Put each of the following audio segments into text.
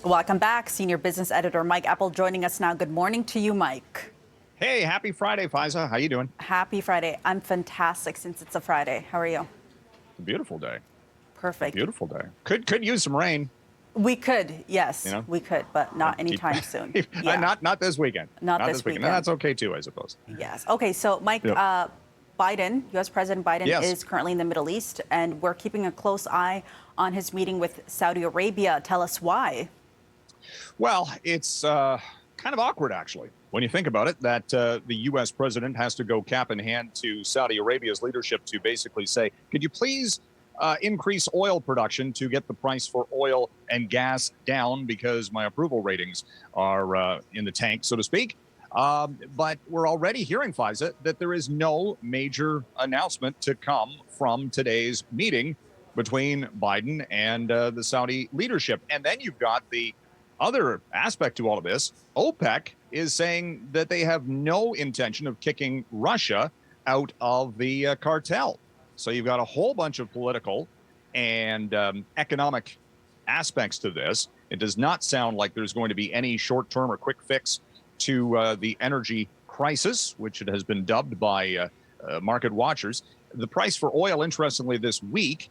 Welcome back. Senior business editor Mike Eppel joining us now. Good morning to you, Mike. Hey, happy Friday, Faiza. How you doing? Happy Friday. I'm fantastic since it's a Friday. How are you? It's a beautiful day. Perfect. A beautiful day. Could use some rain. We could, yes, we could, but not anytime soon. Yeah. Not this weekend. Not this weekend. And that's okay too, I suppose. Yes. Okay. So, Mike, Biden, U.S. President Biden, is currently in the Middle East, and we're keeping a close eye on his meeting with Saudi Arabia. Tell us why. Well, it's kind of awkward, actually, when you think about it, that the U.S. president has to go cap in hand to Saudi Arabia's leadership to basically say, could you please increase oil production to get the price for oil and gas down because my approval ratings are in the tank, so to speak. But we're already hearing, Faiza, that there is no major announcement to come from today's meeting between Biden and the Saudi leadership. And then you've got the other aspect to all of this. OPEC is saying that they have no intention of kicking Russia out of the cartel. So you've got a whole bunch of political and economic aspects to this. It does not sound like there's going to be any short-term or quick fix to the energy crisis, which it has been dubbed by market watchers. The price for oil, interestingly, this week,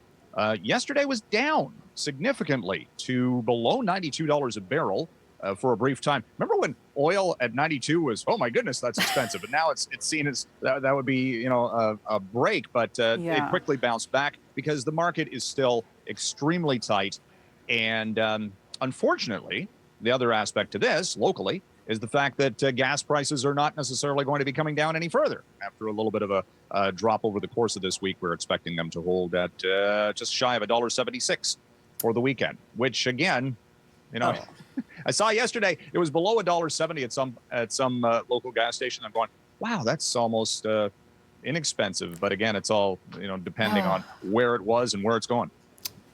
yesterday was down significantly to below $92 a barrel for a brief time. Remember when oil at 92 was, oh my goodness, that's expensive. And now it's seen as that would be, a break, but it quickly bounced back because the market is still extremely tight. And unfortunately, the other aspect to this locally is the fact that gas prices are not necessarily going to be coming down any further. After a little bit of a drop over the course of this week, we're expecting them to hold at just shy of $1.76 for the weekend, which again, I saw yesterday it was below $1.70 at some local gas station. I'm going, wow, that's almost inexpensive. But again, it's all depending on where it was and where it's going.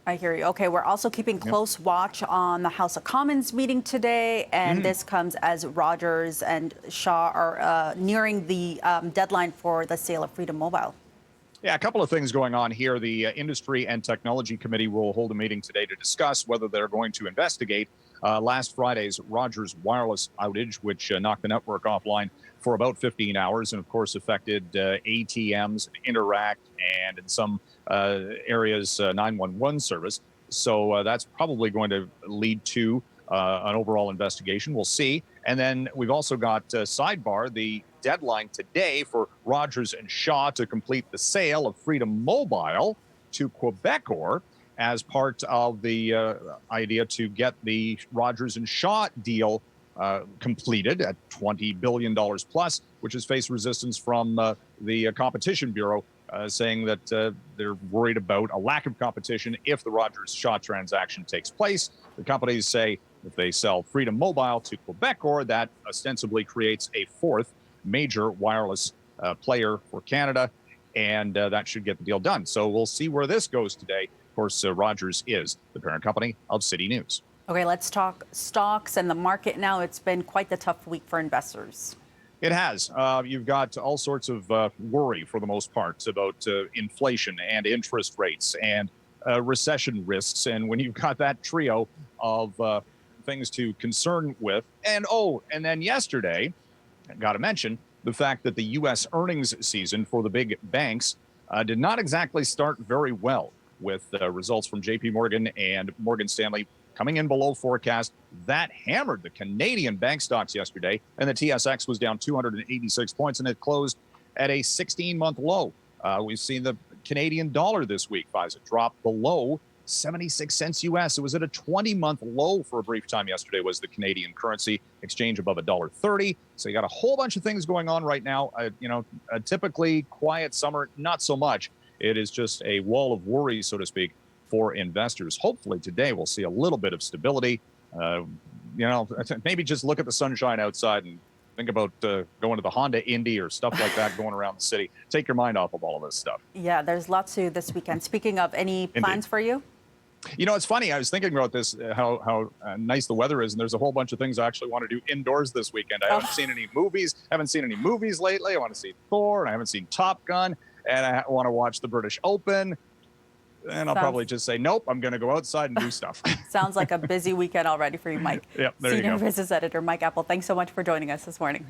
I hear you. Okay, we're also keeping close watch on the House of Commons meeting today, and this comes as Rogers and Shaw are nearing the deadline for the sale of Freedom Mobile. Yeah, a couple of things going on here. The Industry and Technology Committee will hold a meeting today to discuss whether they're going to investigate last Friday's Rogers wireless outage, which knocked the network offline for about 15 hours and, of course, affected ATMs, Interact, and in some areas, 911 service. So that's probably going to lead to an overall investigation. We'll see. And then we've also got sidebar, the deadline today for Rogers and Shaw to complete the sale of Freedom Mobile to Quebecor as part of the idea to get the Rogers and Shaw deal completed at $20 billion plus, which has faced resistance from the Competition Bureau, saying that they're worried about a lack of competition if the Rogers-Shaw transaction takes place. The companies say if they sell Freedom Mobile to Quebecor, that ostensibly creates a fourth major wireless player for Canada, and that should get the deal done. So we'll see where this goes today. Of course, Rogers is the parent company of CityNews. Okay, let's talk stocks and the market now. It's been quite the tough week for investors. It has. You've got all sorts of worry, for the most part, about inflation and interest rates and recession risks. And when you've got that trio of things to concern with, and then yesterday, I got to mention the fact that the U.S. earnings season for the big banks did not exactly start very well, with results from J.P. Morgan and Morgan Stanley coming in below forecast. That hammered the Canadian bank stocks yesterday, and the TSX was down 286 points, and it closed at a 16-month low. We've seen the Canadian dollar this week, Faiza, drop below 76 cents U.S. It was at a 20-month low for a brief time yesterday, was the Canadian currency exchange above $1.30. So you got a whole bunch of things going on right now. A typically quiet summer, not so much. It is just a wall of worry, so to speak, for investors. Hopefully today we'll see a little bit of stability. Maybe just look at the sunshine outside and think about going to the Honda Indy or stuff like that going around the city. Take your mind off of all of this stuff. Yeah, there's lots to do this weekend. Speaking of, any plans for you? It's funny. I was thinking about this, how nice the weather is, and there's a whole bunch of things I actually want to do indoors this weekend. I haven't seen any movies. Lately. I want to see Thor, and I haven't seen Top Gun, and I want to watch the British Open. then I'll probably just say, nope, I'm going to go outside and do stuff. Sounds like a busy weekend already for you, Mike. Yep, there you go. Senior Business Editor Mike Eppel, thanks so much for joining us this morning.